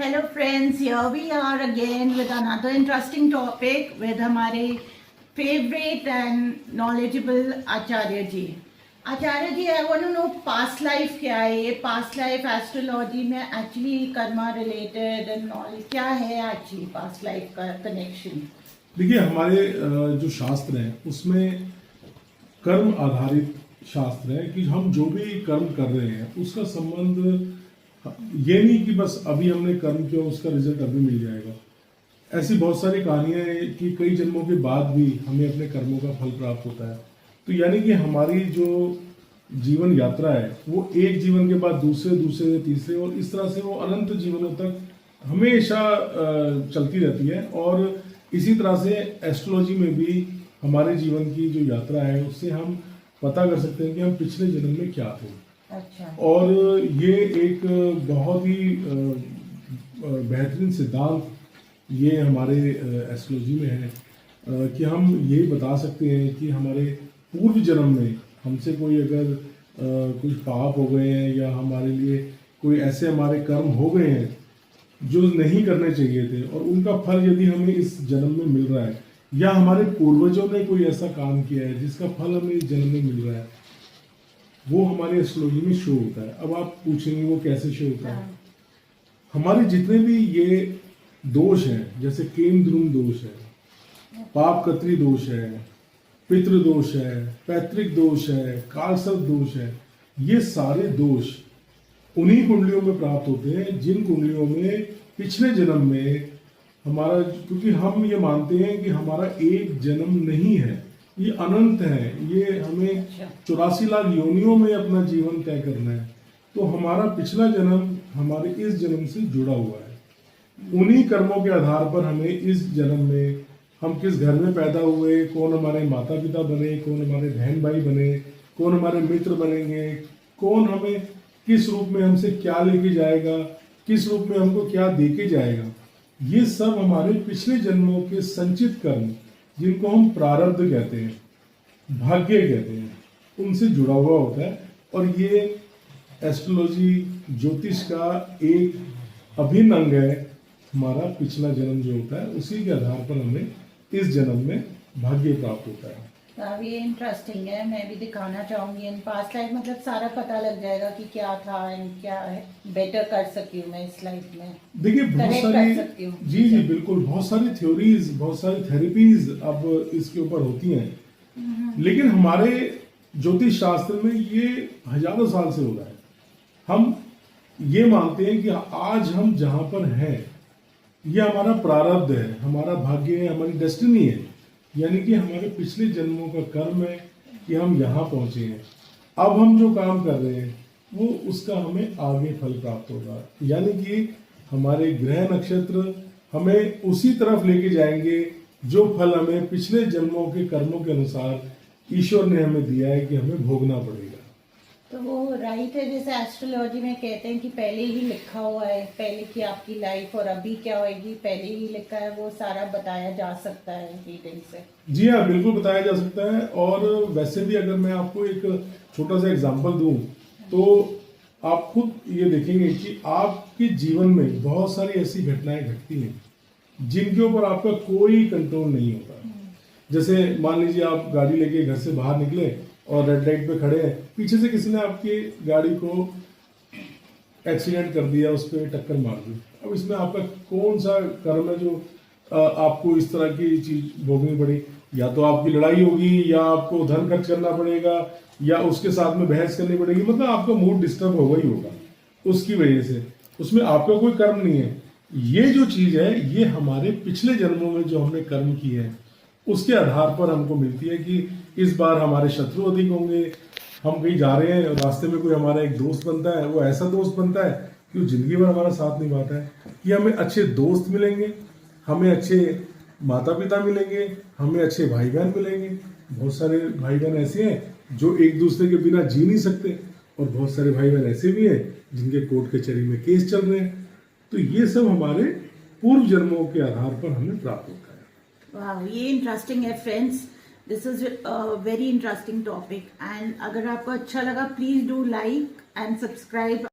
Hello friends, here we are again with another interesting topic with हमारे favorite and knowledgeable Acharya ji. Acharya ji, I want to know past life क्या है? ये past life astrology में actually Karma related and knowledge क्या है actually past life का connection? देखिए हमारे जो शास्त्र हैं उसमें कर्म आधारित शास्त्र है कि हम जो भी कर्म कर रहे हैं उसका संबंध ये नहीं कि बस अभी हमने कर्म किया उसका रिजल्ट अभी मिल जाएगा। ऐसी बहुत सारी कहानियां हैं कि कई जन्मों के बाद भी हमें अपने कर्मों का फल प्राप्त होता है। तो यानी कि हमारी जो जीवन यात्रा है वो एक जीवन के बाद दूसरे दूसरे तीसरे और इस तरह से वो अनंत जीवनों तक हमेशा चलती रहती है। और इसी तरह से एस्ट्रोलॉजी में भी हमारे जीवन की जो यात्रा है उससे हम पता कर सकते हैं कि हम पिछले जन्म में क्या थे। अच्छा। और ये एक बहुत ही बेहतरीन सिद्धांत ये हमारे एस्ट्रोलॉजी में है कि हम ये बता सकते हैं कि हमारे पूर्व जन्म में हमसे कोई अगर कुछ पाप हो गए हैं या हमारे लिए कोई ऐसे हमारे कर्म हो गए हैं जो नहीं करने चाहिए थे और उनका फल यदि हमें इस जन्म में मिल रहा है या हमारे पूर्वजों ने कोई ऐसा काम किया है जिसका फल हमें इस जन्म में मिल रहा है, वो हमारे एस्ट्रोलॉजी में शो होता है। अब आप पूछेंगे वो कैसे शो होता है। हमारे जितने भी ये दोष हैं जैसे केमद्रुम दोष है, पाप कत्री दोष है, पितृ दोष है, पैतृक दोष है, कालसर्प दोष है, ये सारे दोष उन्हीं कुंडलियों में प्राप्त होते हैं जिन कुंडलियों में पिछले जन्म में हमारा, क्योंकि हम ये मानते हैं कि हमारा एक जन्म नहीं है, ये अनंत है, ये हमें 84 लाख योनियों में अपना जीवन तय करना है। तो हमारा पिछला जन्म हमारे इस जन्म से जुड़ा हुआ है। उन्हीं कर्मों के आधार पर हमें इस जन्म में हम किस घर में पैदा हुए, कौन हमारे माता पिता बने, कौन हमारे बहन भाई बने, कौन हमारे मित्र बनेंगे, कौन हमें किस रूप में हमसे क्या लेके जाएगा, किस रूप में हमको क्या देके जाएगा, ये सब हमारे पिछले जन्मों के संचित कर्म जिनको हम प्रारब्ध कहते हैं, भाग्य कहते हैं, उनसे जुड़ा हुआ होता है। और ये एस्ट्रोलॉजी ज्योतिष का एक अभिन्न अंग है। हमारा पिछला जन्म जो होता है उसी के आधार पर हमें इस जन्म में भाग्य प्राप्त होता है। ये इंटरेस्टिंग है, मैं भी दिखाना चाहूंगी इन पास्ट लाइफ, मतलब सारा पता लग जाएगा कि क्या था एंड क्या है, बेटर कर सकती हूँ मैं इस लाइफ में। देखिए बहुत सारी जी जी बिल्कुल, बहुत सारी थ्योरीज, बहुत सारी थेरेपीज अब इसके ऊपर होती हैं, लेकिन हमारे ज्योतिष शास्त्र में ये हजारों साल से हो रहा है। हम ये मानते हैं कि आज हम जहां पर हैं ये हमारा प्रारब्ध है, हमारा भाग्य है, हमारी डेस्टिनी है, यानी कि हमारे पिछले जन्मों का कर्म है कि हम यहाँ पहुंचे हैं। अब हम जो काम कर रहे हैं वो उसका हमें आगे फल प्राप्त होगा, यानी कि हमारे ग्रह नक्षत्र हमें उसी तरफ लेके जाएंगे जो फल हमें पिछले जन्मों के कर्मों के अनुसार ईश्वर ने हमें दिया है कि हमें भोगना पड़ेगा। तो वो राइट है, जैसे एस्ट्रोलॉजी में कहते हैं कि पहले ही लिखा हुआ है, पहले की आपकी लाइफ और अभी क्या होगी पहले ही लिखा है, वो सारा बताया जा सकता है रीडिंग से। जी हाँ, बिल्कुल बताया जा सकता है। और वैसे भी अगर मैं आपको एक छोटा सा एग्जांपल दूं तो आप खुद ये देखेंगे कि आपके जीवन में बहुत सारी ऐसी घटनाएं घटती हैं जिनके ऊपर आपका कोई कंट्रोल नहीं होता। जैसे मान लीजिए आप गाड़ी लेके घर से बाहर निकले और रेड लाइट पे खड़े हैं, पीछे से किसी ने आपकी गाड़ी को एक्सीडेंट कर दिया, उस पर टक्कर मार दी। अब इसमें आपका कौन सा कर्म है जो आपको इस तरह की चीज भोगनी पड़ी? या तो आपकी लड़ाई होगी, या आपको धन खर्च करना पड़ेगा, या उसके साथ में बहस करनी पड़ेगी, मतलब आपका मूड डिस्टर्ब होगा ही होगा उसकी वजह से। उसमें आपका कोई कर्म नहीं है। ये जो चीज है ये हमारे पिछले जन्मों में जो हमने कर्म किए हैं उसके आधार पर हमको मिलती है कि इस बार हमारे शत्रु अधिक होंगे, हम कहीं जा रहे हैं और रास्ते में कोई हमारा एक दोस्त बनता है, वो ऐसा दोस्त बनता है कि वो जिंदगी भर हमारा साथ निभाता है, कि हमें अच्छे दोस्त मिलेंगे, हमें अच्छे माता पिता मिलेंगे, हमें अच्छे भाई बहन मिलेंगे। बहुत सारे भाई बहन ऐसे हैं जो एक दूसरे के बिना जी नहीं सकते, और बहुत सारे भाई बहन ऐसे भी हैं जिनके कोर्ट कचहरी में केस चल रहे हैं। तो ये सब हमारे पूर्व जन्मों के आधार पर हमें प्राप्त होता है। वाह, ये इंटरेस्टिंग है friends, this is very interesting topic. And अगर आपको अच्छा लगा please do like and subscribe